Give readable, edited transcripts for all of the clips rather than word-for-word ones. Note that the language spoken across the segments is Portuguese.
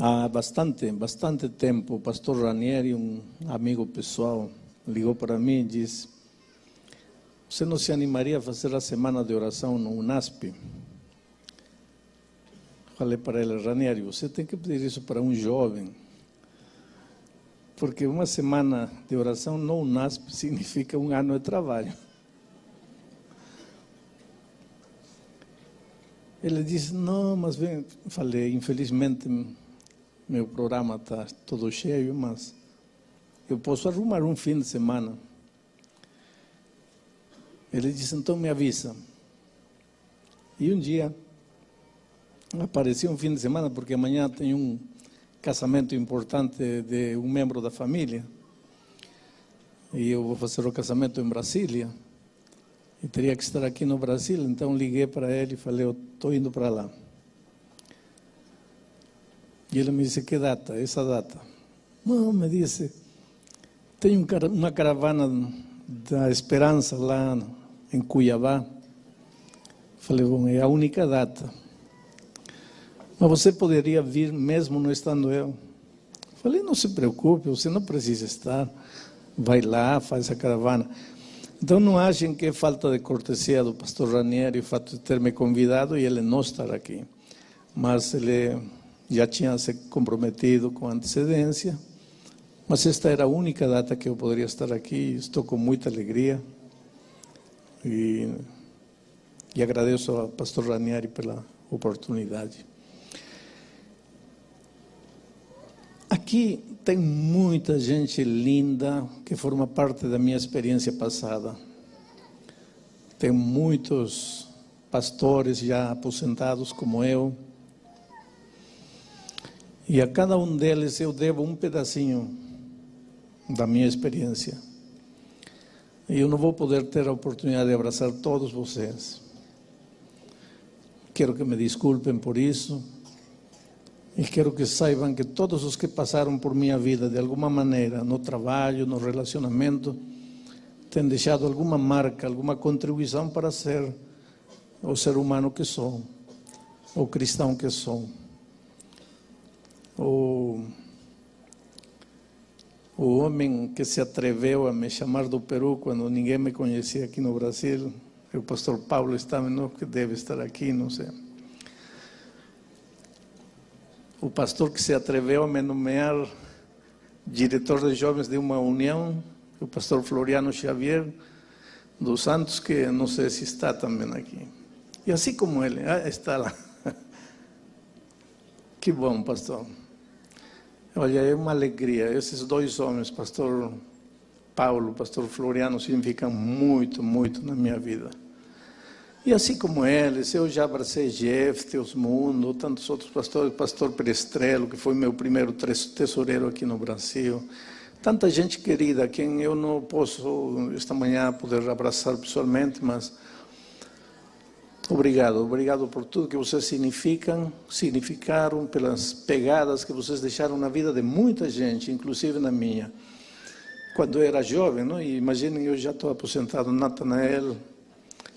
Há bastante tempo, o pastor Ranieri, um amigo pessoal, ligou para mim e disse: você não se animaria a fazer a semana de oração no UNASP? Falei para ele: Ranieri, você tem que pedir isso para um jovem, porque uma semana de oração no UNASP significa um ano de trabalho. Ele disse: não, mas vem. Falei: infelizmente meu programa está todo cheio, mas eu posso arrumar um fim de semana. Ele disse: então me avisa. E um dia apareceu um fim de semana, porque amanhã tem um casamento importante de um membro da família, e eu vou fazer o casamento em Brasília, e teria que estar aqui no Brasil. Então liguei para ele e falei: eu estou indo para lá. E ele me disse: que data? Essa data? Não, me disse, tem uma caravana da Esperança lá em Cuiabá. Falei: bom, é a única data. Mas você poderia vir mesmo não estando eu? Falei: não se preocupe, você não precisa estar. Vai lá, faz a caravana. Então não achem que é falta de cortesia do pastor Ranieri o fato de ter me convidado e ele não estar aqui. Mas ele já tinha se comprometido com antecedência. Mas esta era a única data que eu poderia estar aqui. Estou com muita alegria. E agradeço ao pastor Ranieri pela oportunidade. Aqui tem muita gente linda que forma parte da minha experiência passada. Tem muitos pastores já aposentados como eu. E a cada um deles eu devo um pedacinho da minha experiência. E eu não vou poder ter a oportunidade de abraçar todos vocês. Quero que me desculpem por isso. E quero que saibam que todos os que passaram por minha vida de alguma maneira, no trabalho, no relacionamento, têm deixado alguma marca, alguma contribuição para ser o ser humano que sou, o cristão que sou. O homem que se atreveu a me chamar do Peru quando ninguém me conhecia aqui no Brasil, o pastor Paulo está, não, que deve estar aqui, não sei. O pastor que se atreveu a me nomear diretor de jovens de uma união, o pastor Floriano Xavier dos Santos, que não sei se está também aqui. E assim como ele, está lá. Que bom, pastor. Olha, é uma alegria. Esses dois homens, pastor Paulo, pastor Floriano, significam muito, muito na minha vida. E assim como eles, eu já abracei Jeff, Teosmundo, tantos outros pastores, pastor Perestrelo, que foi meu primeiro tesoureiro aqui no Brasil. Tanta gente querida, quem eu não posso esta manhã poder abraçar pessoalmente, mas obrigado por tudo que vocês significaram, pelas pegadas que vocês deixaram na vida de muita gente, inclusive na minha. Quando eu era jovem, não? E imaginem, eu já estou aposentado, Natanael,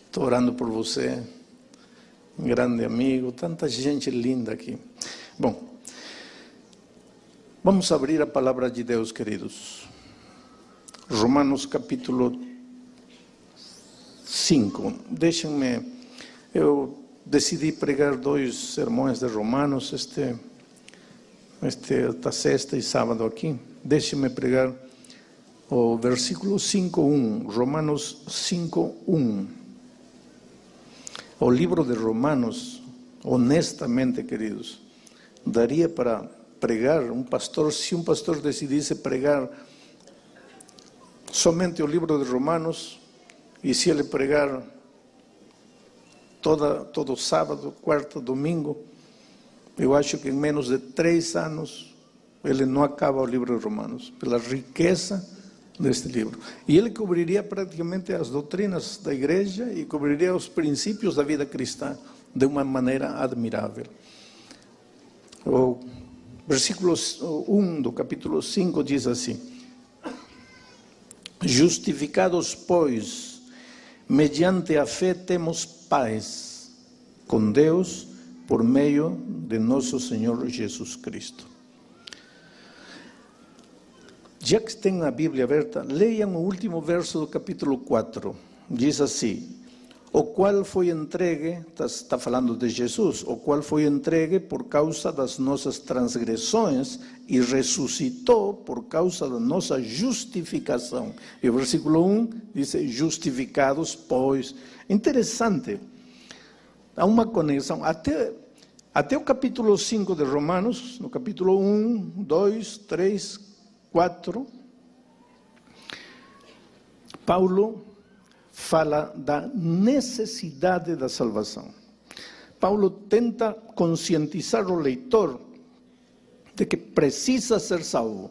estou orando por você, um grande amigo, tanta gente linda aqui. Bom, vamos abrir a palavra de Deus, queridos. Romanos capítulo 5. Deixem-me, eu decidi pregar 2 sermões de Romanos, esta sexta e sábado aqui. Deixem-me pregar o versículo 5:1, Romanos 5:1. O livro de Romanos, honestamente, queridos, daria para pregar se um pastor decidisse pregar somente o livro de Romanos, e se ele pregar todo sábado, quarta, domingo, eu acho que em menos de 3 anos ele não acaba o livro de Romanos, pela riqueza deste livro. E ele cobriria praticamente as doutrinas da igreja e cobriria os princípios da vida cristã de uma maneira admirável. O versículo 1 do capítulo 5 diz assim: justificados, pois, mediante a fé temos paz com Deus por meio de nosso Senhor Jesus Cristo. Já que tem a Bíblia aberta, leiam o último verso do capítulo 4. Diz assim: o qual foi entregue, está falando de Jesus, o qual foi entregue por causa das nossas transgressões e ressuscitou por causa da nossa justificação. E o versículo 1 diz: justificados, pois. Interessante, há uma conexão. Até o capítulo 5 de Romanos, no capítulo 1, 2, 3, 4, Paulo fala da necessidade da salvação. Paulo tenta conscientizar o leitor de que precisa ser salvo.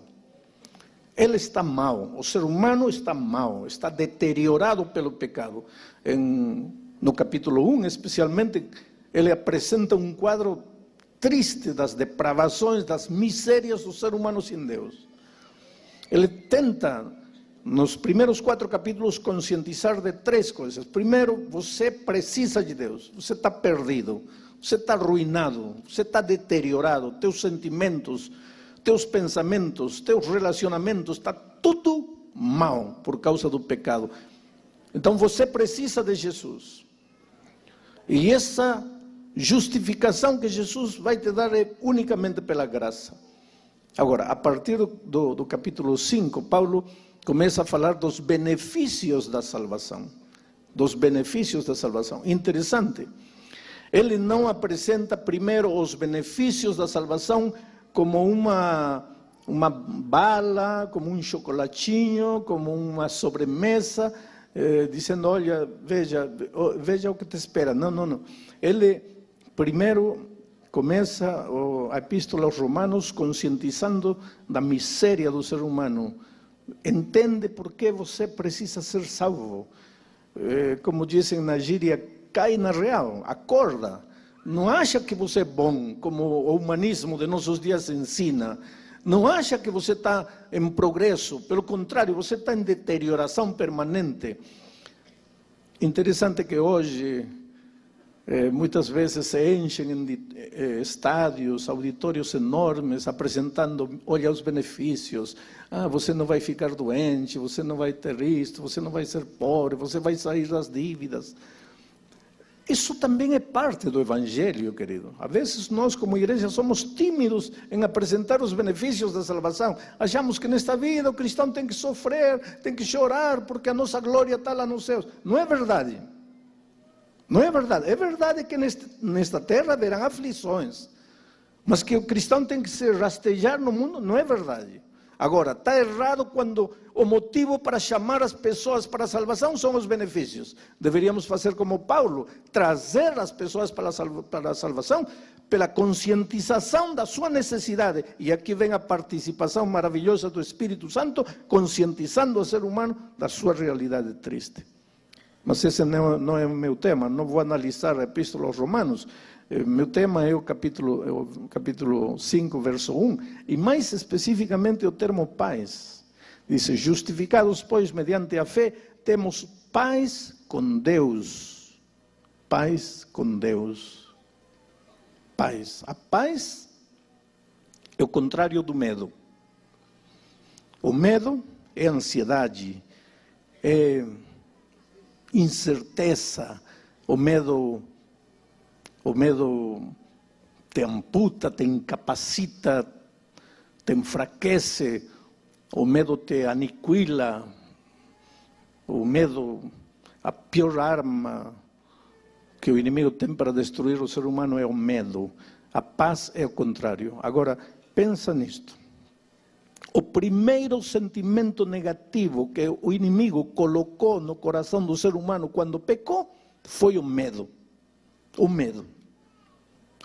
Ele está mal, o ser humano está mal, está deteriorado pelo pecado. No capítulo 1, especialmente, ele apresenta um quadro triste das depravações, das misérias do ser humano sem Deus. Ele tenta, nos primeiros 4 capítulos, conscientizar de 3 coisas. Primeiro, você precisa de Deus, você está perdido, você está arruinado, você está deteriorado, teus sentimentos, teus pensamentos, teus relacionamentos, está tudo mal por causa do pecado. Então você precisa de Jesus. E essa justificação que Jesus vai te dar é unicamente pela graça. Agora, a partir do capítulo 5, Paulo começa a falar dos benefícios da salvação. Dos benefícios da salvação. Interessante. Ele não apresenta primeiro os benefícios da salvação como uma bala, como um chocolatinho, como uma sobremesa, dizendo, olha, veja o que te espera. Não. Ele primeiro começa a epístola aos Romanos conscientizando da miséria do ser humano. Entende por que você precisa ser salvo. Como dizem na gíria, cai na real, acorda. Não acha que você é bom, como o humanismo de nossos dias ensina. Não acha que você está em progresso. Pelo contrário, você está em deterioração permanente. Interessante que hoje muitas vezes se enchem em estádios, auditórios enormes, apresentando, olha os benefícios. Você não vai ficar doente, você não vai ter isto, você não vai ser pobre, você vai sair das dívidas. Isso também é parte do Evangelho, querido. Às vezes nós, como igreja, somos tímidos em apresentar os benefícios da salvação. Achamos que nesta vida o cristão tem que sofrer, tem que chorar, porque a nossa glória está lá nos céus. Não é verdade. Não é verdade. É verdade que nesta terra haverão aflições. Mas que o cristão tem que se rastejar no mundo, não é verdade. Agora, está errado quando o motivo para chamar as pessoas para a salvação são os benefícios. Deveríamos fazer como Paulo, trazer as pessoas para a salvação pela conscientização da sua necessidade. E aqui vem a participação maravilhosa do Espírito Santo, conscientizando o ser humano da sua realidade triste. Mas esse não é o meu tema, não vou analisar a Epístola aos Romanos. Meu tema é o capítulo 5, verso 1, e mais especificamente o termo paz. Diz, justificados, pois, mediante a fé, temos paz com Deus. Paz com Deus. Paz. A paz é o contrário do medo. O medo é ansiedade, é incerteza, o medo te amputa, te incapacita, te enfraquece, o medo te aniquila, o medo, a pior arma que o inimigo tem para destruir o ser humano é o medo. A paz é o contrário. Agora, pensa nisto. O primeiro sentimento negativo que o inimigo colocou no coração do ser humano quando pecou foi o medo. O medo.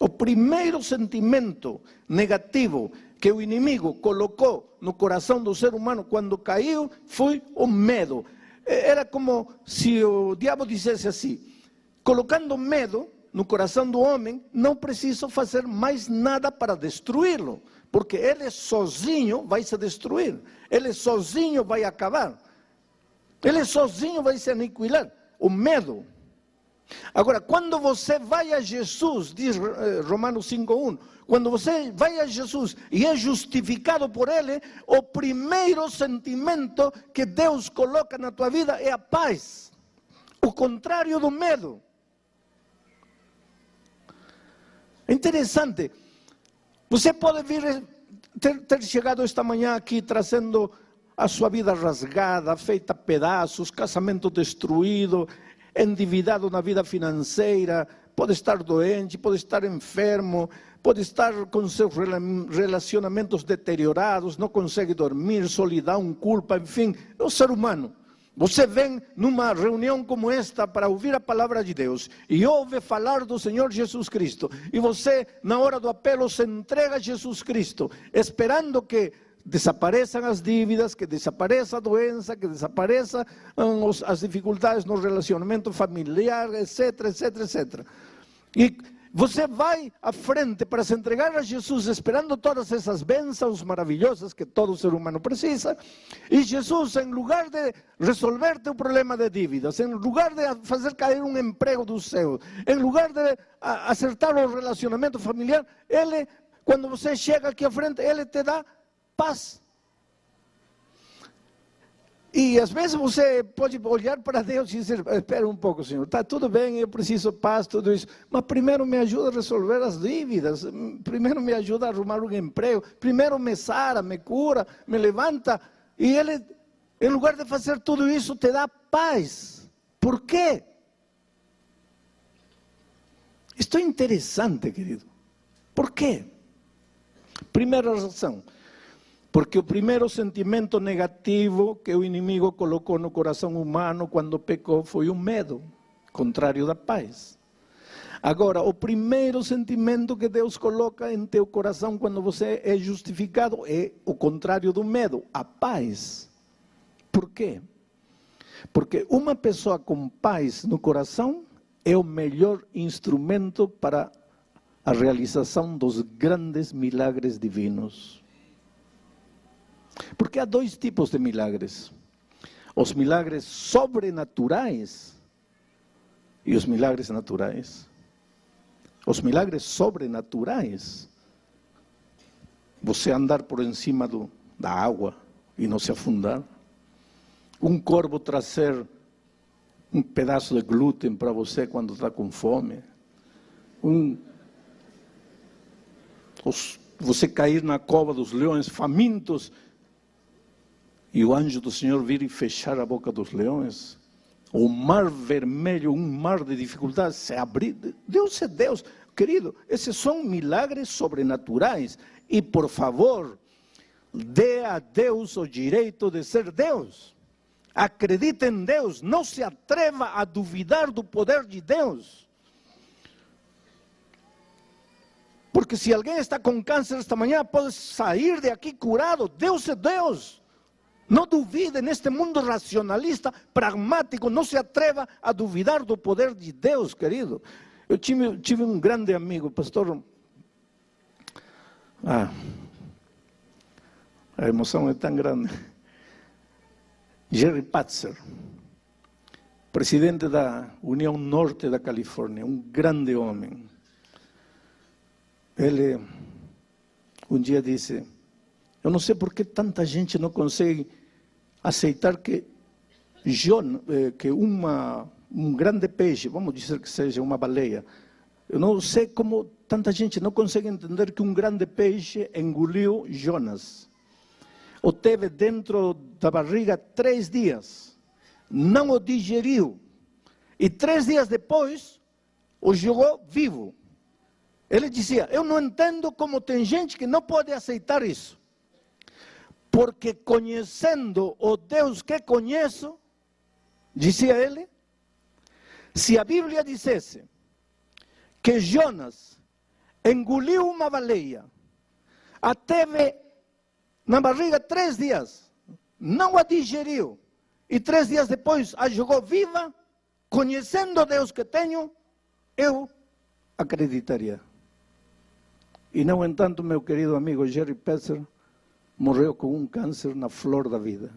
O primeiro sentimento negativo que o inimigo colocou no coração do ser humano quando caiu foi o medo. Era como se o diabo dissesse assim, colocando medo no coração do homem, não preciso fazer mais nada para destruí-lo. Porque ele sozinho vai se destruir, ele sozinho vai acabar, ele sozinho vai se aniquilar. O medo Agora, quando você vai a Jesus, diz Romanos 5:1, quando você vai a Jesus e é justificado por Ele, o primeiro sentimento que Deus coloca na tua vida é a paz, o contrário do medo. É interessante, você pode vir, ter chegado esta manhã aqui trazendo a sua vida rasgada, feita a pedaços, casamento destruído, endividado na vida financeira, pode estar doente, pode estar enfermo, pode estar com seus relacionamentos deteriorados, não consegue dormir, solidão, culpa, enfim, é um ser humano. Você vem numa reunião como esta para ouvir a palavra de Deus e ouve falar do Senhor Jesus Cristo, e você, na hora do apelo, se entrega a Jesus Cristo, esperando que desapareçam as dívidas, que desapareça a doença, que desapareçam as dificuldades no relacionamento familiar, etc, etc, etc. E você vai à frente para se entregar a Jesus, esperando todas essas bênçãos maravilhosas que todo ser humano precisa, e Jesus, em lugar de resolver teu problema de dívidas, em lugar de fazer cair um emprego do céu, em lugar de acertar o relacionamento familiar, Ele, quando você chega aqui à frente, Ele te dá paz. E às vezes você pode olhar para Deus e dizer, espera um pouco, Senhor, está tudo bem, eu preciso paz, tudo isso, mas primeiro me ajuda a resolver as dívidas, primeiro me ajuda a arrumar um emprego, primeiro me sara, me cura, me levanta. E Ele, em lugar de fazer tudo isso, te dá paz. Por quê? Isto é interessante, querido. Por quê? Primeira razão. Porque o primeiro sentimento negativo que o inimigo colocou no coração humano quando pecou foi o medo, contrário da paz. Agora, o primeiro sentimento que Deus coloca em teu coração quando você é justificado é o contrário do medo, a paz. Por quê? Porque uma pessoa com paz no coração é o melhor instrumento para a realização dos grandes milagres divinos. Porque há dois tipos de milagres: os milagres sobrenaturais e os milagres naturais. Os milagres sobrenaturais, você andar por cima da água e não se afundar, um corvo trazer um pedaço de glúten para você quando está com fome, você cair na cova dos leões famintos e o anjo do Senhor vir e fechar a boca dos leões, o mar vermelho, um mar de dificuldades, se abrir. Deus é Deus, querido, esses são milagres sobrenaturais. E por favor, dê a Deus o direito de ser Deus. Acredite em Deus, não se atreva a duvidar do poder de Deus. Porque se alguém está com câncer esta manhã, pode sair de aqui curado. Deus é Deus. Não duvide neste mundo racionalista, pragmático, não se atreva a duvidar do poder de Deus, querido. Eu tive um grande amigo, pastor. A emoção é tão grande. Jerry Patzer, presidente da União Norte da Califórnia, um grande homem. Ele um dia disse: eu não sei por que tanta gente não consegue aceitar que um grande peixe, vamos dizer que seja uma baleia, eu não sei como tanta gente não consegue entender que um grande peixe engoliu Jonas. O teve dentro da barriga 3 dias, não o digeriu, e 3 dias depois o jogou vivo. Ele dizia: eu não entendo como tem gente que não pode aceitar isso. Porque conhecendo o Deus que conheço, dizia ele, se a Bíblia dissesse que Jonas engoliu uma baleia, a teve na barriga 3 dias, não a digeriu, e 3 dias depois a jogou viva, conhecendo o Deus que tenho, eu acreditaria. E não entanto, meu querido amigo Jerry Patzer morreu com um câncer na flor da vida.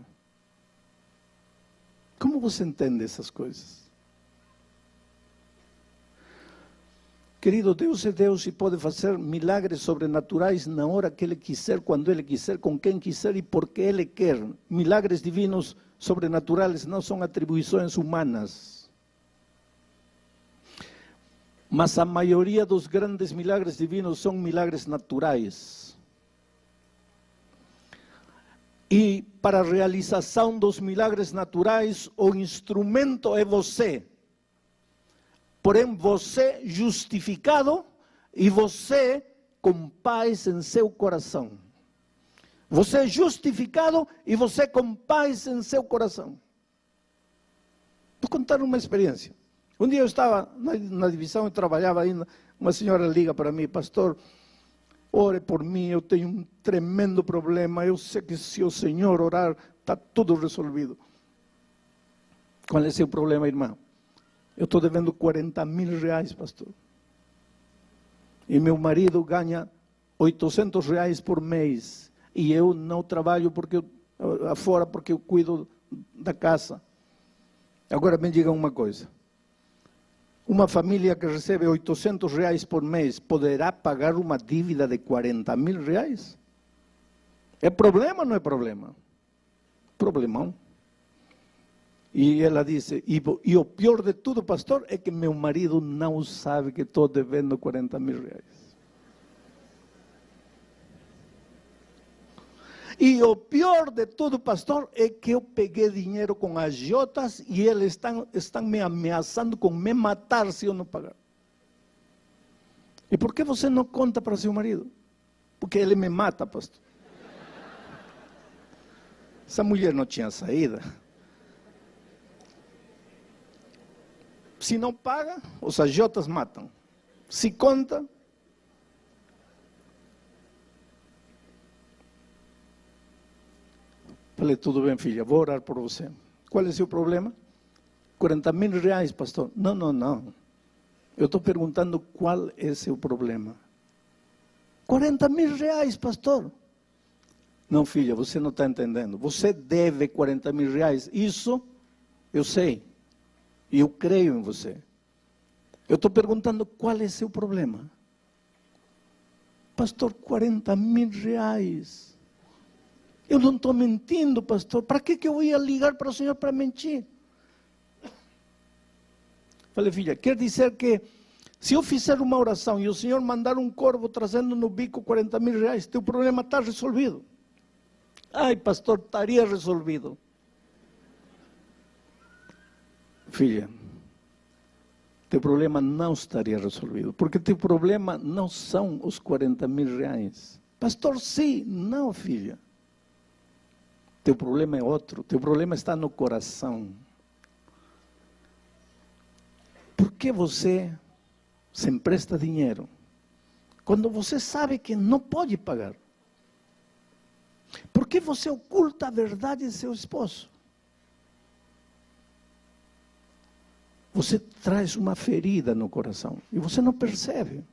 Como você entende essas coisas? Querido, Deus é Deus e pode fazer milagres sobrenaturais na hora que Ele quiser, quando Ele quiser, com quem quiser e porque Ele quer. Milagres divinos sobrenaturais não são atribuições humanas. Mas a maioria dos grandes milagres divinos são milagres naturais. E para a realização dos milagres naturais, o instrumento é você. Porém, você justificado e você com paz em seu coração. Você justificado e você com paz em seu coração. Vou contar uma experiência. Um dia eu estava na divisão, eu trabalhava ainda, uma senhora liga para mim, pastor, ore por mim, eu tenho um tremendo problema, eu sei que se o Senhor orar, está tudo resolvido. Qual é o seu problema, irmão? Eu estou devendo 40 mil reais, pastor. E meu marido ganha 800 reais por mês. E eu não trabalho afora porque eu cuido da casa. Agora me digam uma coisa. Uma família que recebe 800 reais por mês poderá pagar uma dívida de 40 mil reais? É problema ou não é problema? Problemão. E ela disse, e o pior de tudo, pastor, é que meu marido não sabe que estou devendo 40 mil reais. E o pior de tudo, pastor, é que eu peguei dinheiro com agiotas e eles estão me ameaçando com me matar se eu não pagar. E por que você não conta para seu marido? Porque ele me mata, pastor. Essa mulher não tinha saída. Se não paga, os agiotas matam. Se conta, falei, tudo bem, filha, vou orar por você. Qual é o seu problema? 40 mil reais, pastor. Não. Eu estou perguntando qual é o seu problema. 40 mil reais, pastor. Não, filha, você não está entendendo. Você deve 40 mil reais. Isso eu sei. E eu creio em você. Eu estou perguntando qual é o seu problema. Pastor, 40 mil reais. Eu não estou mentindo, pastor. Para que eu ia ligar para o senhor para mentir? Falei, filha, quer dizer que se eu fizer uma oração e o senhor mandar um corvo trazendo no bico 40 mil reais, teu problema está resolvido. Ai, pastor, estaria resolvido. Filha, teu problema não estaria resolvido, porque teu problema não são os 40 mil reais. Pastor, sim, não, filha. Teu problema é outro, teu problema está no coração. Por que você se empresta dinheiro quando você sabe que não pode pagar? Por que você oculta a verdade de seu esposo? Você traz uma ferida no coração e você não percebe.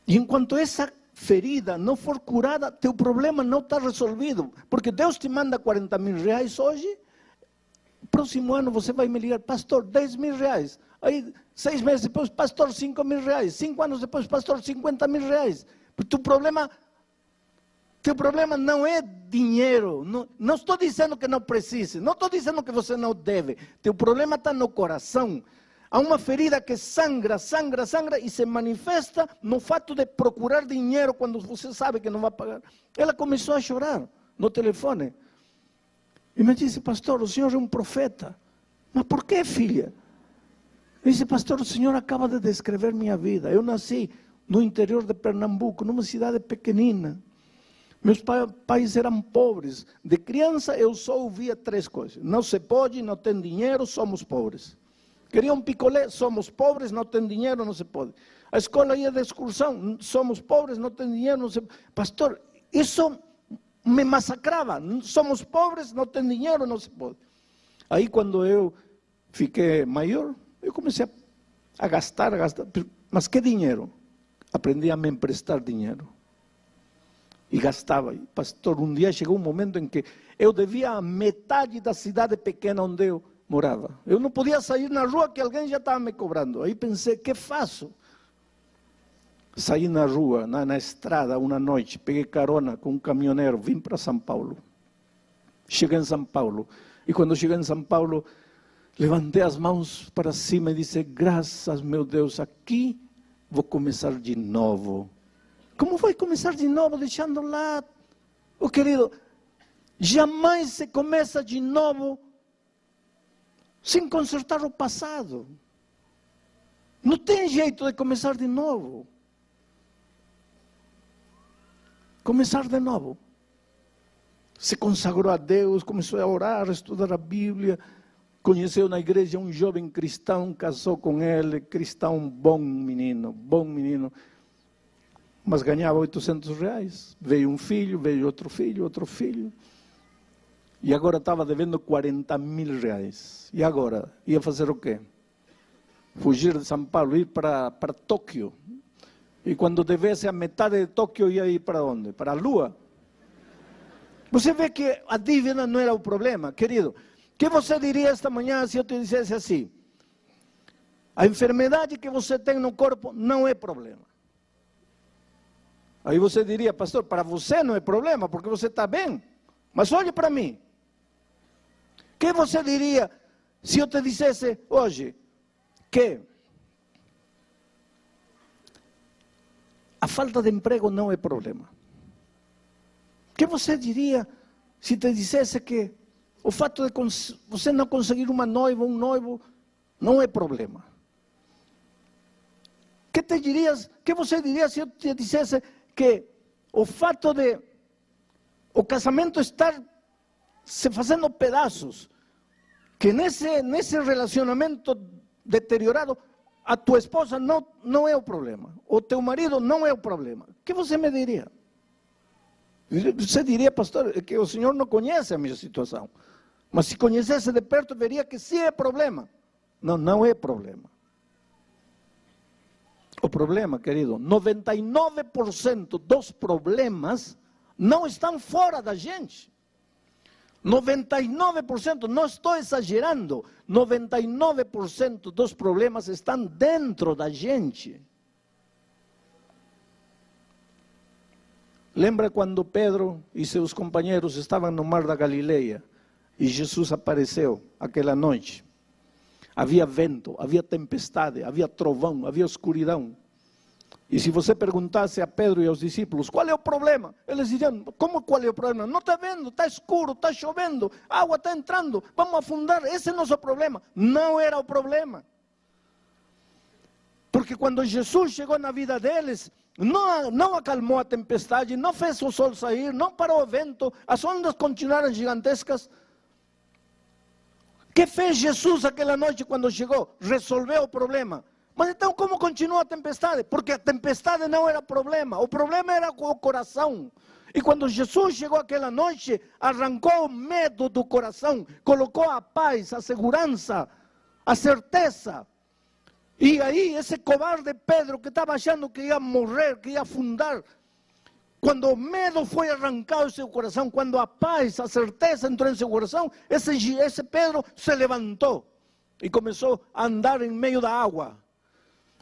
E enquanto essa ferida não for curada, teu problema não está resolvido. Porque Deus te manda 40 mil reais hoje, próximo ano você vai me ligar, pastor, 10 mil reais. Aí, 6 meses depois, pastor, 5 mil reais. 5 anos depois, pastor, 50 mil reais. Teu problema não é dinheiro. Não estou dizendo que não precise. Não estou dizendo que você não deve. Teu problema está no coração. Há uma ferida que sangra e se manifesta no fato de procurar dinheiro quando você sabe que não vai pagar. Ela começou a chorar no telefone. E me disse, pastor, o senhor é um profeta. Mas por que, filha? Eu disse, pastor, o senhor acaba de descrever minha vida. Eu nasci no interior de Pernambuco, numa cidade pequenina. Meus pais eram pobres. De criança eu só ouvia 3 coisas. Não se pode, não tem dinheiro, somos pobres. Queria um picolé, somos pobres, não tem dinheiro, não se pode. A escola ia de excursão, somos pobres, não tem dinheiro, não se pode. Pastor, isso me massacrava. Somos pobres, não tem dinheiro, não se pode. Aí quando eu fiquei maior, eu comecei a gastar. Mas que dinheiro? Aprendi a me emprestar dinheiro. E gastava. Pastor, um dia chegou um momento em que eu devia a metade da cidade pequena onde eu morava. Eu não podia sair na rua que alguém já estava me cobrando. Aí pensei, que faço? Saí na rua, na estrada, uma noite, peguei carona com um caminhoneiro, vim para São Paulo. Cheguei em São Paulo. E quando cheguei em São Paulo, levantei as mãos para cima e disse, graças, meu Deus, aqui vou começar de novo. Como vai começar de novo, deixando lá? Oh, querido, jamais se começa de novo sem consertar o passado. Não tem jeito de começar de novo. Começar de novo. Se consagrou a Deus, começou a orar, a estudar a Bíblia, conheceu na igreja um jovem cristão, casou com ele, cristão, bom menino, mas ganhava R$800. Veio um filho, veio outro filho, e agora estava devendo R$40.000. E agora? Ia fazer o quê? Fugir de São Paulo, ir para Tóquio. E quando devesse a metade de Tóquio, ia ir para onde? Para a Lua. Você vê que a dívida não era o problema, querido. O que você diria esta manhã se eu te dissesse assim? A enfermidade que você tem no corpo não é problema. Aí você diria, pastor, para você não é problema, porque você está bem. Mas olhe para mim. O que você diria se eu te dissesse hoje que a falta de emprego não é problema? O que você diria se te dissesse que o fato de você não conseguir uma noiva, um noivo, não é problema? O que você diria se eu te dissesse que o fato de o casamento estar se fazendo pedaços, que nesse relacionamento deteriorado, a tua esposa não é o problema, o teu marido não é o problema? O que você me diria? Você diria, pastor, que o senhor não conhece a minha situação, mas se conhecesse de perto, veria que sim é problema. Não, não é problema. O problema, querido, 99% dos problemas não estão fora da gente. 99%, não estou exagerando, 99% dos problemas estão dentro da gente. Lembra quando Pedro e seus companheiros estavam no mar da Galileia e Jesus apareceu aquela noite? Havia vento, havia tempestade, havia trovão, havia escuridão. E se você perguntasse a Pedro e aos discípulos, qual é o problema? Eles diriam, como qual é o problema? Não está vendo, está escuro, está chovendo, a água está entrando, vamos afundar, esse é o nosso problema. Não era o problema. Porque quando Jesus chegou na vida deles, não acalmou a tempestade, não fez o sol sair, não parou o vento, as ondas continuaram gigantescas. O que fez Jesus aquela noite quando chegou? Resolveu o problema. Mas então como continua a tempestade? Porque a tempestade não era problema, o problema era o coração. E quando Jesus chegou aquela noite, arrancou o medo do coração, colocou a paz, a segurança, a certeza. E aí esse covarde Pedro que estava achando que ia morrer, que ia afundar, quando o medo foi arrancado do seu coração, quando a paz, a certeza entrou em seu coração, esse Pedro se levantou e começou a andar em meio da água.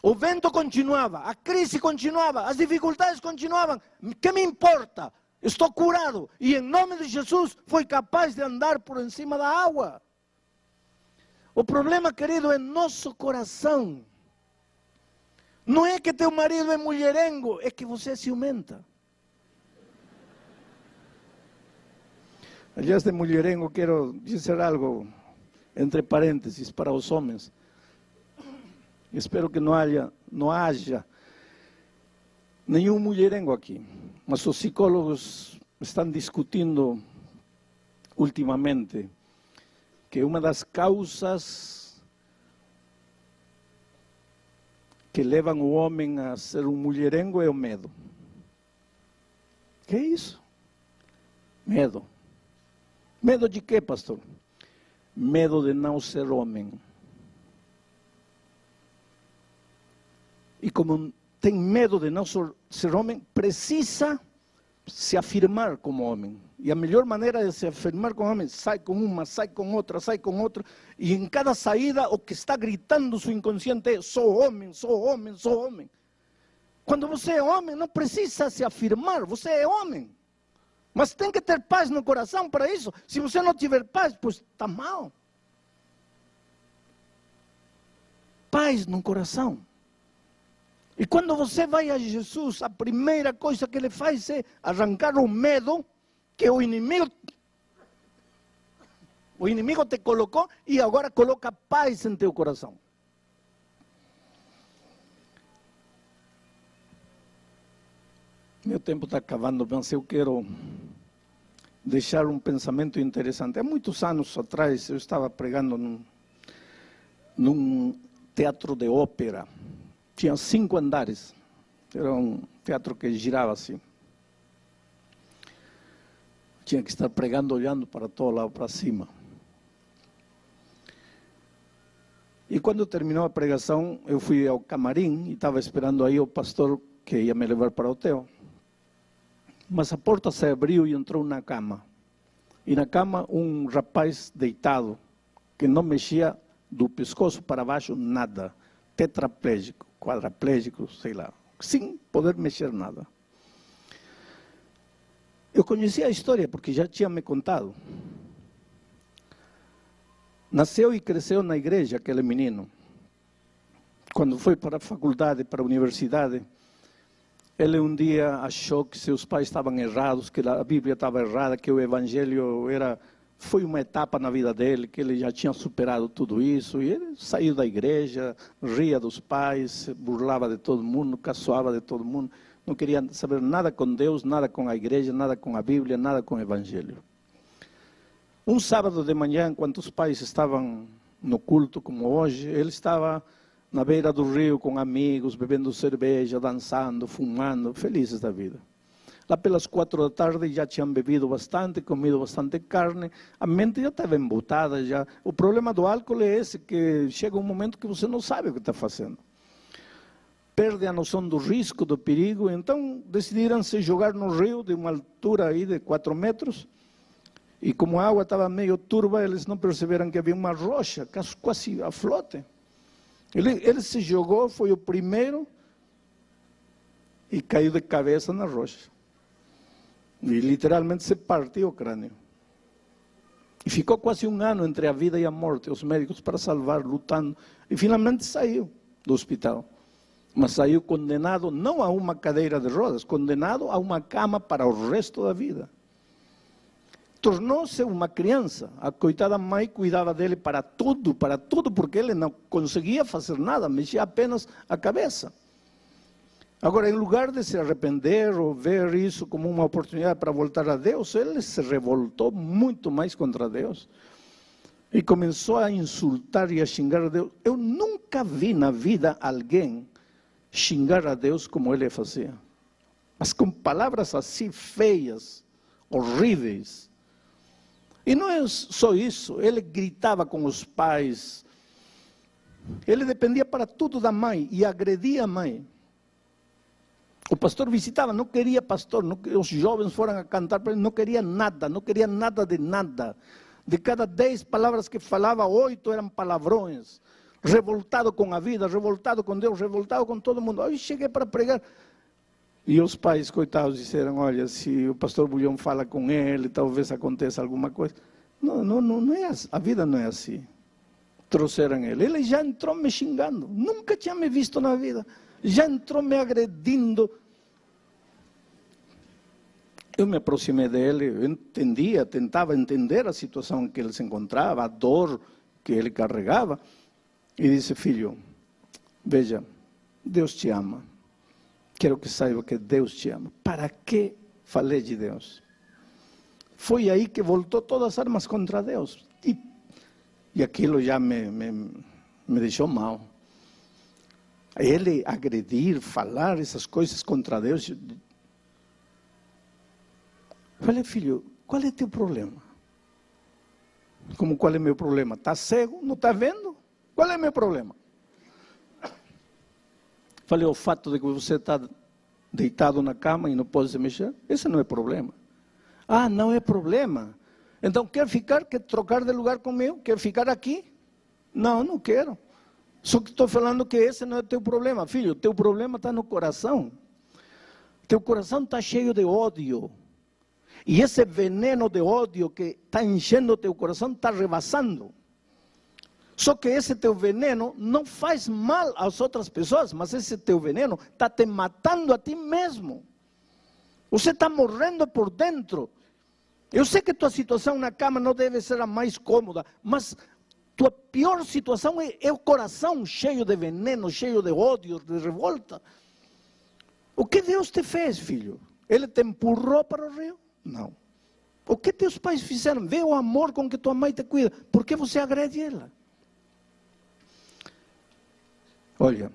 O vento continuava, a crise continuava, as dificuldades continuavam. Que me importa? Estou curado. E em nome de Jesus foi capaz de andar por cima da água. O problema, querido, é nosso coração. Não é que teu marido é mulherengo, é que você é ciumenta. Aliás, de mulherengo quero dizer algo, entre parênteses, para os homens. Espero que não haja nenhum mulherengo aqui. Mas os psicólogos estão discutindo ultimamente que uma das causas que levam o homem a ser um mulherengo é o medo. Que é isso? Medo. Medo de quê, pastor? Medo de não ser homem. E como tem medo de não ser homem, precisa se afirmar como homem. E a melhor maneira de se afirmar como homem, sai com uma, sai com outra, e em cada saída o que está gritando seu inconsciente é: sou homem, sou homem, sou homem. Quando você é homem, não precisa se afirmar, você é homem. Mas tem que ter paz no coração para isso. Se você não tiver paz, pois está mal. Paz no coração. E quando você vai a Jesus, a primeira coisa que ele faz é arrancar o medo que o inimigo te colocou e agora coloca paz em teu coração. Meu tempo está acabando, mas eu quero deixar um pensamento interessante. Há muitos anos atrás eu estava pregando num teatro de ópera. Tinha 5 andares, era um teatro que girava assim. Tinha que estar pregando olhando para todo lado, para cima. E quando terminou a pregação, eu fui ao camarim e estava esperando aí o pastor que ia me levar para o hotel. Mas a porta se abriu e entrou na cama. E na cama um rapaz deitado, que não mexia do pescoço para baixo nada, tetraplégico, quadraplégico, sei lá, sem poder mexer nada. Eu conhecia a história porque já tinha me contado. Nasceu e cresceu na igreja aquele menino. Quando foi para a faculdade, para a universidade, ele um dia achou que seus pais estavam errados, que a Bíblia estava errada, que o Evangelho foi uma etapa na vida dele, que ele já tinha superado tudo isso, e ele saiu da igreja, ria dos pais, burlava de todo mundo, caçoava de todo mundo, não queria saber nada com Deus, nada com a igreja, nada com a Bíblia, nada com o Evangelho. Um sábado de manhã, enquanto os pais estavam no culto, como hoje, ele estava na beira do rio com amigos, bebendo cerveja, dançando, fumando, felizes da vida. Lá pelas 4 da tarde já tinham bebido bastante, comido bastante carne, a mente já estava embotada. Já. O problema do álcool é esse, que chega um momento que você não sabe o que está fazendo. Perde a noção do risco, do perigo, então decidiram se jogar no rio de uma altura aí de 4 metros, e como a água estava meio turva, eles não perceberam que havia uma rocha, quase a flote. Ele se jogou, foi o primeiro, e caiu de cabeça na rocha. E literalmente se partiu o crânio. E ficou quase 1 ano entre a vida e a morte, os médicos para salvar, lutando. E finalmente saiu do hospital. Mas saiu condenado não a uma cadeira de rodas, condenado a uma cama para o resto da vida. Tornou-se uma criança. A coitada mãe cuidava dele para tudo, porque ele não conseguia fazer nada, mexia apenas a cabeça. Agora, em lugar de se arrepender ou ver isso como uma oportunidade para voltar a Deus, ele se revoltou muito mais contra Deus. E começou a insultar e a xingar a Deus. Eu nunca vi na vida alguém xingar a Deus como ele fazia. Mas com palavras assim feias, horríveis. E não é só isso, ele gritava com os pais. Ele dependia para tudo da mãe e agredia a mãe. O pastor visitava, não queria pastor, os jovens foram a cantar para ele, não queria nada de nada. De cada 10 palavras que falava, 8 eram palavrões. Revoltado com a vida, revoltado com Deus, revoltado com todo mundo. Aí cheguei para pregar. E os pais, coitados, disseram: olha, se o pastor Bulhão fala com ele, talvez aconteça alguma coisa. Não é assim. A vida não é assim. Trouxeram ele. Ele já entrou me xingando. Nunca tinha me visto na vida. Já entrou me agredindo. Eu me aproximei dele, eu entendia, tentava entender a situação em que ele se encontrava, a dor que ele carregava. E disse: filho, veja, Deus te ama. Quero que saiba que Deus te ama. ¿Para que falei de Deus? Foi aí que voltou todas as armas contra Deus. E aquilo já me deixou mal. Ele agredir, falar essas coisas contra Deus. Falei: filho, qual é teu problema? Como qual é meu problema? Está cego? Não está vendo? Qual é meu problema? Falei: o fato de que você está deitado na cama e não pode se mexer, esse não é problema. Ah, não é problema. Então quer ficar, quer trocar de lugar comigo? Quer ficar aqui? Não, não quero. Só que estou falando que esse não é teu problema, filho. Teu problema está no coração. Teu coração está cheio de ódio. E esse veneno de ódio que está enchendo o teu coração está rebaçando. Só que esse teu veneno não faz mal às outras pessoas, mas esse teu veneno está te matando a ti mesmo. Você está morrendo por dentro. Eu sei que tua situação na cama não deve ser a mais cômoda, mas tua pior situação é o coração cheio de veneno, cheio de ódio, de revolta. O que Deus te fez, filho? Ele te empurrou para o rio? Não. O que teus pais fizeram? Vê o amor com que tua mãe te cuida. Por que você agrede ela? Olha,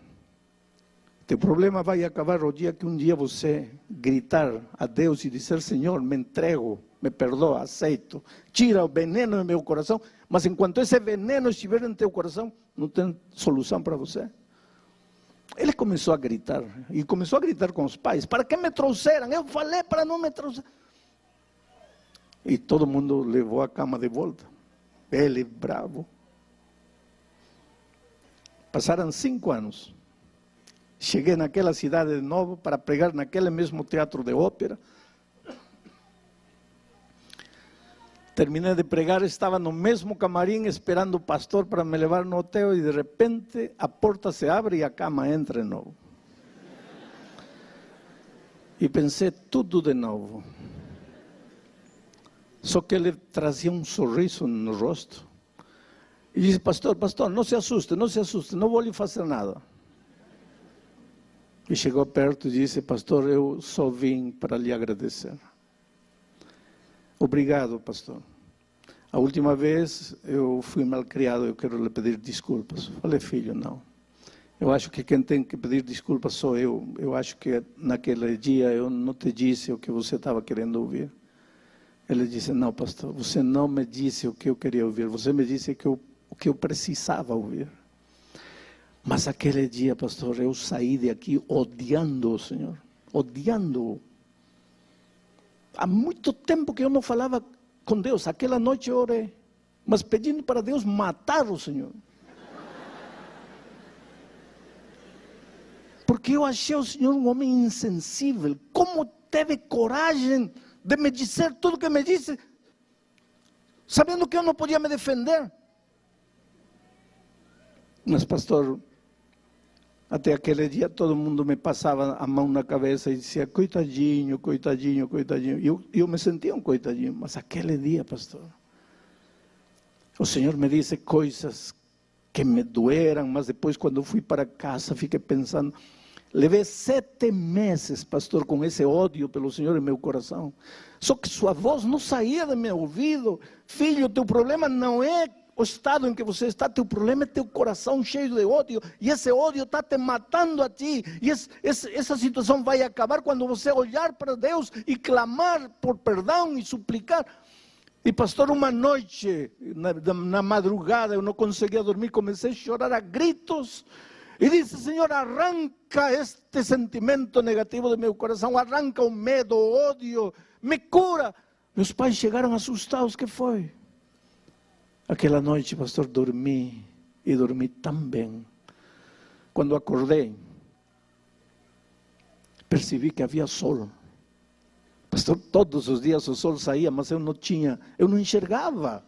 teu problema vai acabar o dia que um dia você gritar a Deus e dizer: Senhor, me entrego, me perdoa, aceito, tira o veneno do meu coração. Mas enquanto esse veneno estiver em teu coração, não tem solução para você. Ele começou a gritar, e começou a gritar com os pais: para que me trouxeram? Eu falei para não me trouxer. E todo mundo levou a cama de volta. Ele bravo. Passaram 5 anos. Cheguei naquela cidade de novo para pregar naquele mesmo teatro de ópera. Terminei de pregar, estava no mesmo camarim esperando o pastor para me levar no hotel e de repente a porta se abre e a cama entra de novo. E pensei tudo de novo. Só que ele trazia um sorriso no rosto. E disse: pastor, não se assuste, não vou lhe fazer nada. E chegou perto e disse: pastor, eu só vim para lhe agradecer. Obrigado, pastor. A última vez eu fui malcriado, eu quero lhe pedir desculpas. Falei: filho, não. Eu acho que quem tem que pedir desculpas sou eu. Eu acho que naquele dia eu não te disse o que você estava querendo ouvir. Ele disse: não, pastor, você não me disse o que eu queria ouvir. Você me disse o que eu precisava ouvir. Mas aquele dia, pastor, eu saí de aqui odiando o Senhor. Odiando-o. Há muito tempo que eu não falava com Deus. Aquela noite eu orei, mas pedindo para Deus matar o Senhor. Porque eu achei o Senhor um homem insensível. Como teve coragem de me dizer tudo que me disse, sabendo que eu não podia me defender? Mas, pastor, até aquele dia todo mundo me passava a mão na cabeça e dizia: coitadinho, coitadinho, coitadinho. E eu me sentia um coitadinho. Mas aquele dia, pastor, o Senhor me disse coisas que me doeram, mas depois, quando eu fui para casa, fiquei pensando. Levei 7 meses, pastor, com esse ódio pelo Senhor em meu coração. Só que sua voz não saía do meu ouvido. Filho, teu problema não é o estado em que você está, teu problema é teu coração cheio de ódio, e esse ódio está te matando a ti, e essa situação vai acabar quando você olhar para Deus e clamar por perdão e suplicar. E pastor, uma noite, na madrugada, eu não conseguia dormir, comecei a chorar a gritos, e disse: Senhor, arranca este sentimento negativo do meu coração, arranca o medo, o ódio, me cura. Meus pais chegaram assustados: o que foi? Aquela noite, pastor, dormi, e dormi tão bem. Quando acordei, percebi que havia sol. Pastor, todos os dias o sol saía, mas eu não enxergava.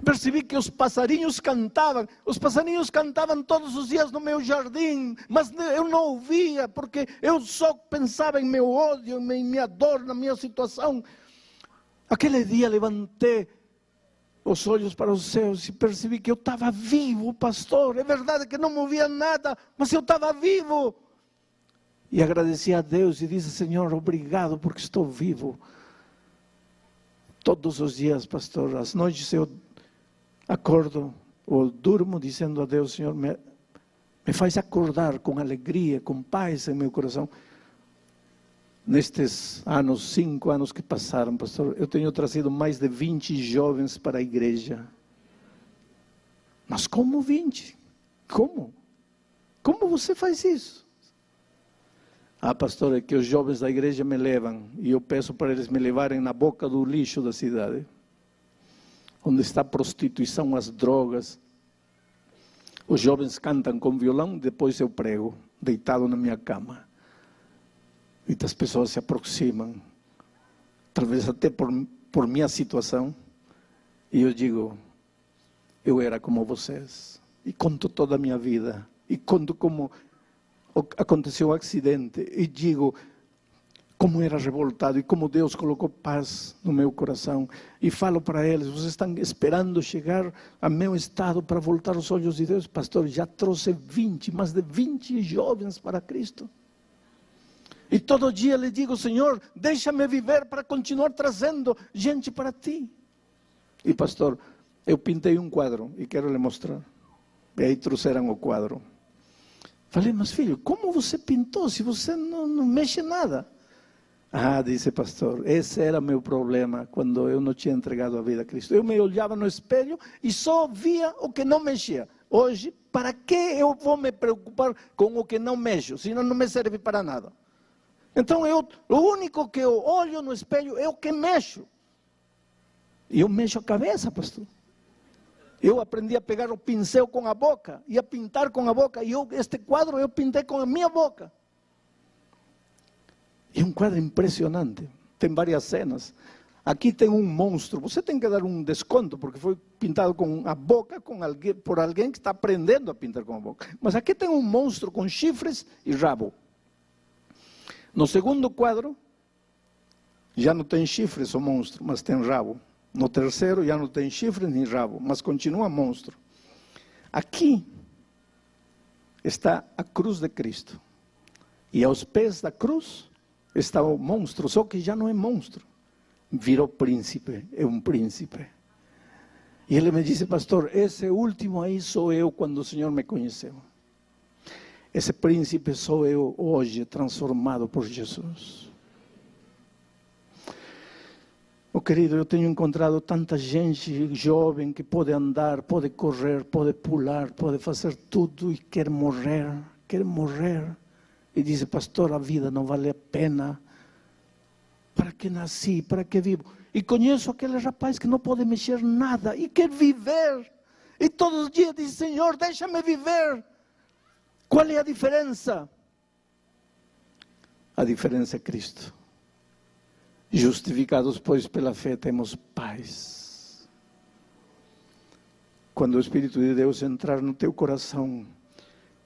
Percebi que os passarinhos cantavam todos os dias no meu jardim, mas eu não ouvia, porque eu só pensava em meu ódio, em minha dor, na minha situação. Aquele dia levantei os olhos para os céus e percebi que eu estava vivo, pastor. É verdade que não movia nada, mas eu estava vivo. E agradeci a Deus e disse: Senhor, obrigado porque estou vivo. Todos os dias, pastor, às noites eu acordo ou durmo dizendo a Deus: Senhor, me faz acordar com alegria, com paz em meu coração. Nestes anos, 5 anos que passaram, pastor, eu tenho trazido mais de 20 jovens para a igreja. Mas como 20? Como? Como você faz isso? Ah, pastor, é que os jovens da igreja me levam e eu peço para eles me levarem na boca do lixo da cidade, onde está a prostituição, as drogas. Os jovens cantam com violão, depois eu prego, deitado na minha cama. E as pessoas se aproximam, talvez até por minha situação, e eu digo, eu era como vocês. E conto toda a minha vida, e conto como aconteceu um acidente, e digo como era revoltado, e como Deus colocou paz no meu coração, e falo para eles, vocês estão esperando chegar ao meu estado para voltar os olhos de Deus? Pastor, já trouxe mais de 20 jovens para Cristo, e todo dia lhe digo, Senhor, deixa-me viver para continuar trazendo gente para Ti. E pastor, eu pintei um quadro, e quero lhe mostrar, e aí trouxeram o quadro. Falei, mas filho, como você pintou se você não mexe nada? Ah, disse pastor, esse era meu problema quando eu não tinha entregado a vida a Cristo. Eu me olhava no espelho e só via o que não mexia. Hoje, para que eu vou me preocupar com o que não mexo, senão não me serve para nada? Então, o único que eu olho no espelho é o que mexo. E eu mexo a cabeça, pastor. Eu aprendi a pegar o pincel com a boca e a pintar com a boca. E este quadro eu pintei com a minha boca. É um quadro impressionante. Tem várias cenas. Aqui tem um monstro. Você tem que dar um desconto, porque foi pintado com a boca por alguém que está aprendendo a pintar com a boca. Mas aqui tem um monstro com chifres e rabo. No segundo quadro, já não tem chifres o monstro, mas tem rabo. No terceiro já não tem chifre nem rabo, mas continua monstro. Aqui está a cruz de Cristo. E aos pés da cruz está o monstro, só que já não é monstro. Virou príncipe, é um príncipe. E ele me disse, pastor, esse último aí sou eu quando o Senhor me conheceu. Esse príncipe sou eu hoje, transformado por Jesus. Oh, querido, eu tenho encontrado tanta gente jovem que pode andar, pode correr, pode pular, pode fazer tudo e quer morrer. E diz, pastor, a vida não vale a pena. Para que nasci, para que vivo? E conheço aquele rapaz que não pode mexer nada e quer viver. E todos os dias diz, Senhor, deixa-me viver. Qual é a diferença? A diferença é Cristo. Justificados, pois, pela fé, temos paz. Quando o Espírito de Deus entrar no teu coração,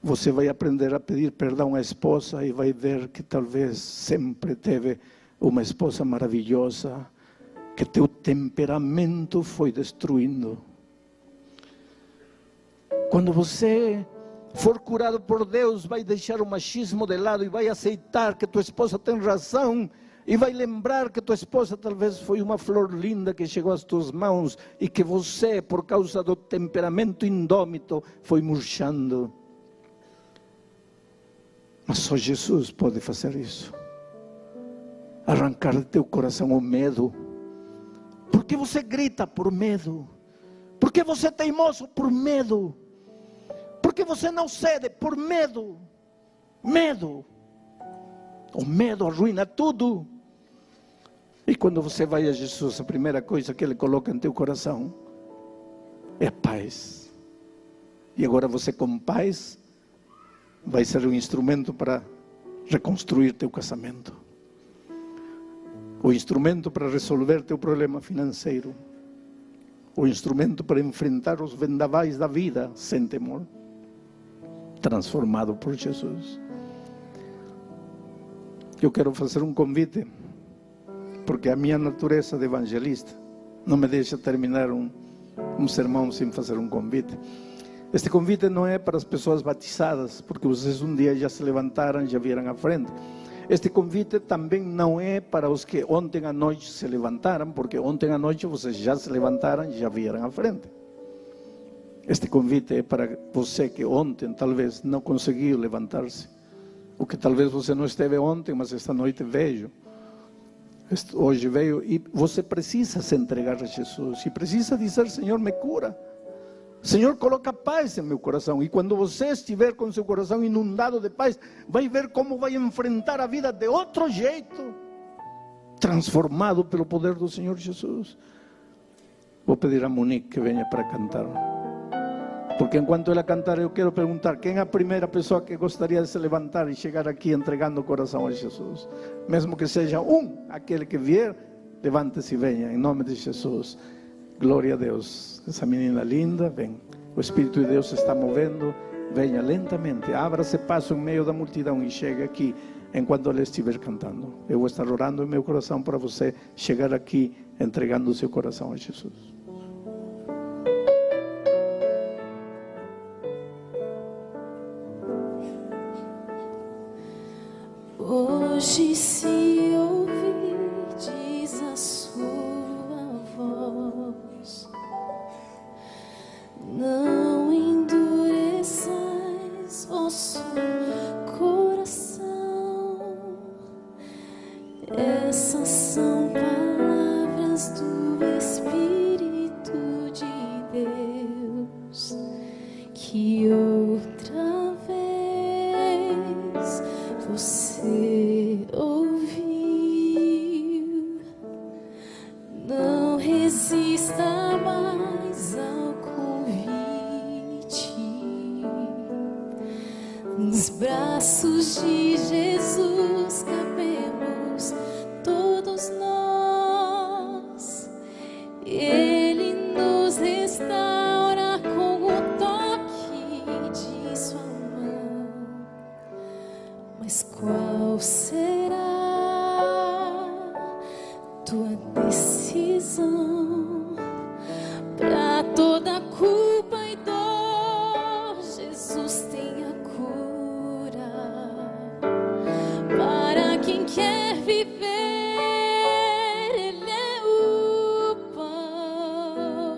você vai aprender a pedir perdão à esposa e vai ver que talvez sempre teve uma esposa maravilhosa, que teu temperamento foi destruindo. Quando você for curado por Deus, vai deixar o machismo de lado e vai aceitar que tua esposa tem razão. E vai lembrar que tua esposa talvez foi uma flor linda que chegou às tuas mãos e que você, por causa do temperamento indômito, foi murchando. Mas só Jesus pode fazer isso. Arrancar de teu coração o medo. Por que você grita? Por medo. Por que você é teimoso? Por medo. Por que você não cede? Por medo. Medo. O medo arruina tudo. E quando você vai a Jesus, a primeira coisa que Ele coloca em teu coração é a paz. E agora você, com paz, vai ser um instrumento para reconstruir teu casamento. O instrumento para resolver teu problema financeiro. O instrumento para enfrentar os vendavais da vida sem temor. Transformado por Jesus. Eu quero fazer um convite, porque a minha natureza de evangelista não me deixa terminar um sermão sem fazer um convite. Este convite não é para as pessoas batizadas, porque vocês um dia já se levantaram, já vieram à frente. Este convite também não é para os que ontem à noite se levantaram, porque ontem à noite vocês já se levantaram e já vieram à frente. Este convite é para você que ontem talvez não conseguiu levantar-se. O que talvez você não esteve ontem, mas esta noite veio. Hoje veio e você precisa se entregar a Jesus. E precisa dizer, Senhor, me cura. Senhor, coloca paz em meu coração. E quando você estiver com seu coração inundado de paz, vai ver como vai enfrentar a vida de outro jeito, transformado pelo poder do Senhor Jesus. Vou pedir a Monique que venha para cantar, porque enquanto ela cantar, eu quero perguntar: quem é a primeira pessoa que gostaria de se levantar e chegar aqui entregando o coração a Jesus? Mesmo que seja aquele que vier, levante-se e venha, em nome de Jesus. Glória a Deus. Essa menina linda, vem. O Espírito de Deus se está movendo. Venha lentamente, abra-se passo em meio da multidão e chegue aqui enquanto ela estiver cantando. Eu vou estar orando em meu coração para você chegar aqui entregando o seu coração a Jesus. Hoje se ouvirdes a sua voz, não endureçais vosso coração. Essas são palavras do Espírito de Deus, que outra vez você ouviu. Não resista mais ao convite. Nos braços de Jesus cabemos todos nós. Ele nos restaura com o toque de sua mão. Mas qual será tua decisão? Para toda culpa e dor, Jesus tem a cura. Para quem quer viver, Ele é o pão.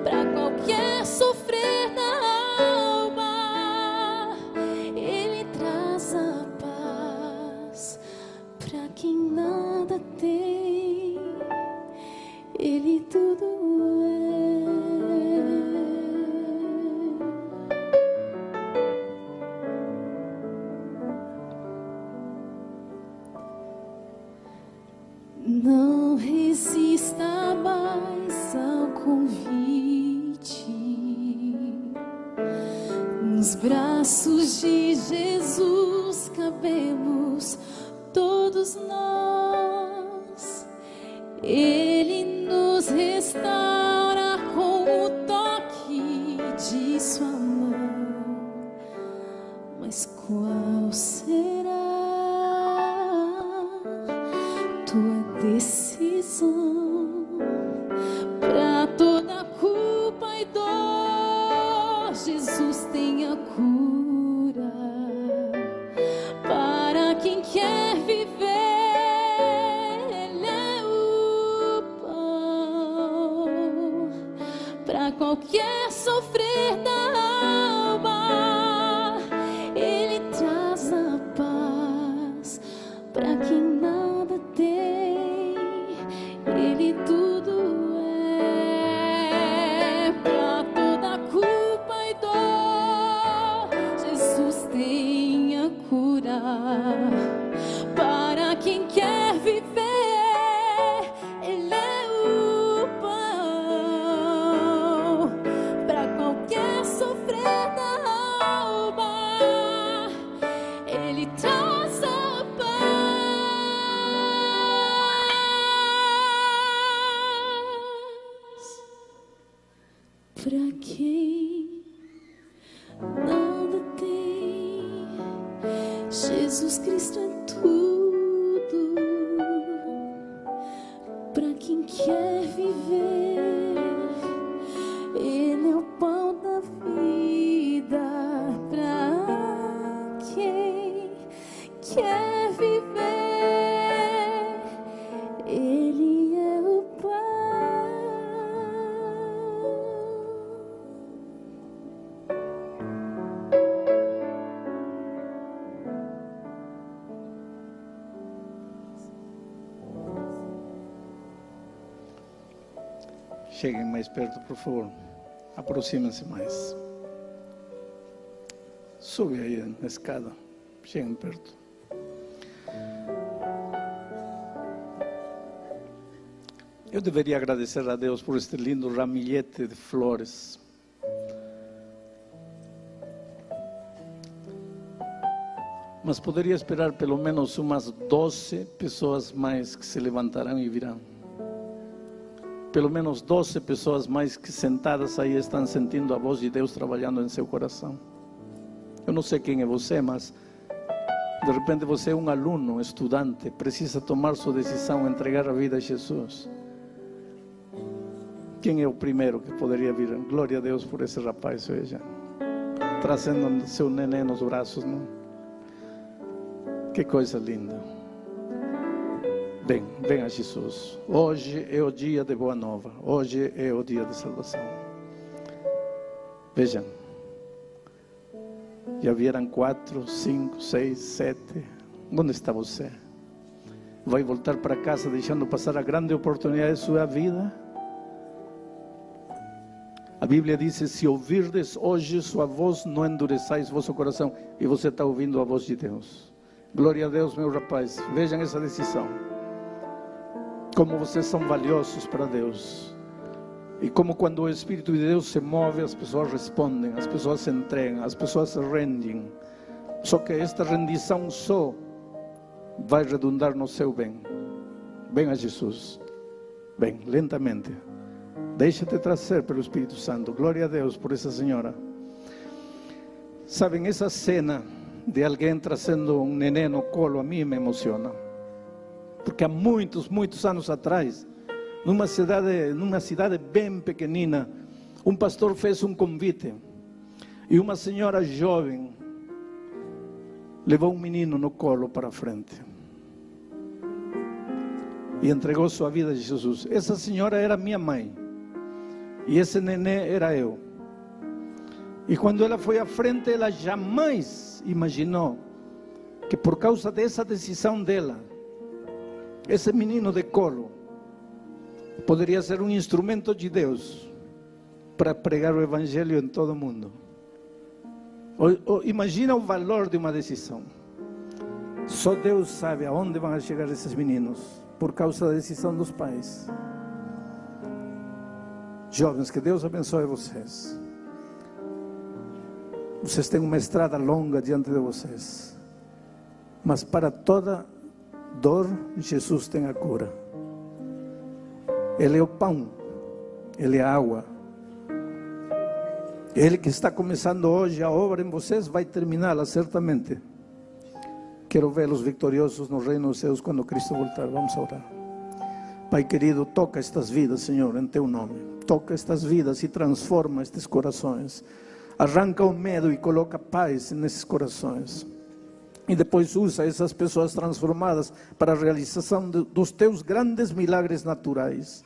Para qualquer sofrer na alma, Ele traz a paz. Para quem nada tem, Ele tudo é. Não resista mais ao convite. Nos braços de Jesus cabemos todos nós. Ele nos restaura com o toque de sua mão. Mas qual será tua decisão? Para toda culpa e dor, Jesus tem a cura. Para quem quer viver, Ele é o pão. Para qualquer sofrer da alma, Ele traz a paz. Para quem nada tem, Ele tudo é. Para toda culpa e dor, Jesus tem a cura. Para quem quer viver, Ele é o pão. Para qualquer sofrer da alma, Ele traz a paz. Para quem nada tem, Jesus Cristo é tudo. Para quem quer viver, Ele é o pão da vida. Para quem quer viver, Ele é o pão. Cheguem mais perto, por favor. Aproximem-se mais. Sube aí na escada. Cheguem perto. Eu deveria agradecer a Deus por este lindo ramilhete de flores. Mas poderia esperar pelo menos umas 12 pessoas mais que se levantarão e virão. Pelo menos 12 pessoas mais que sentadas aí estão sentindo a voz de Deus trabalhando em seu coração. Eu não sei quem é você, mas de repente você é um aluno, estudante, precisa tomar sua decisão, entregar a vida a Jesus. Quem é o primeiro que poderia vir? Glória a Deus por esse rapaz, veja, trazendo seu neném nos braços, não? Que coisa linda. Vem a Jesus. Hoje é o dia de boa nova. Hoje é o dia de salvação. Vejam. Já vieram 4, 5, 6, 7. Onde está você? Vai voltar para casa deixando passar a grande oportunidade de sua vida? A Bíblia diz: se ouvirdes hoje sua voz, não endureçais vosso coração. E você está ouvindo a voz de Deus. Glória a Deus, meu rapaz. Vejam essa decisão. Como vocês são valiosos para Deus. E como quando o Espírito de Deus se move, as pessoas respondem, as pessoas se entregam, as pessoas se rendem. Só que esta rendição só vai redundar no seu bem. Vem a Jesus. Vem, lentamente. Deixa-te trazer pelo Espírito Santo. Glória a Deus por essa senhora. Sabem, essa cena de alguém trazendo um neném no colo, a mim me emociona. Porque há muitos anos atrás, numa cidade bem pequenina, um pastor fez um convite. E uma senhora jovem levou um menino no colo para frente. E entregou sua vida a Jesus. Essa senhora era minha mãe. E esse neném era eu. E quando ela foi à frente, ela jamais imaginou que por causa dessa decisão dela, esse menino de colo poderia ser um instrumento de Deus para pregar o Evangelho em todo o mundo. Imagina o valor de uma decisão. Só Deus sabe aonde vão chegar esses meninos por causa da decisão dos pais. Jovens, que Deus abençoe vocês. Vocês têm uma estrada longa diante de vocês, mas para toda dor, Jesus tem a cura. Ele é o pão, Ele é a água. Ele que está começando hoje a obra em vocês, vai terminá-la certamente. Quero vê-los vitoriosos no reino dos céus quando Cristo voltar. Vamos orar. Pai querido, toca estas vidas, Senhor, em Teu nome. Toca estas vidas e transforma estes corações. Arranca o medo e coloca paz nesses corações. E depois usa essas pessoas transformadas para a realização dos Teus grandes milagres naturais.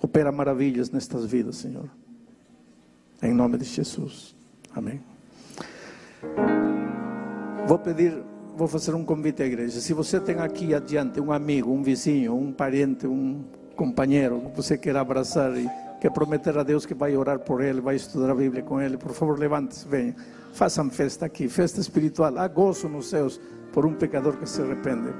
Opera maravilhas nestas vidas, Senhor. Em nome de Jesus. Amém. Vou fazer um convite à igreja. Se você tem aqui adiante um amigo, um vizinho, um parente, um companheiro que você quer abraçar e quer prometer a Deus que vai orar por ele, vai estudar a Bíblia com ele, por favor, levante-se, venha. Façam festa aqui, festa espiritual. Há gozo nos céus por um pecador que se arrepende.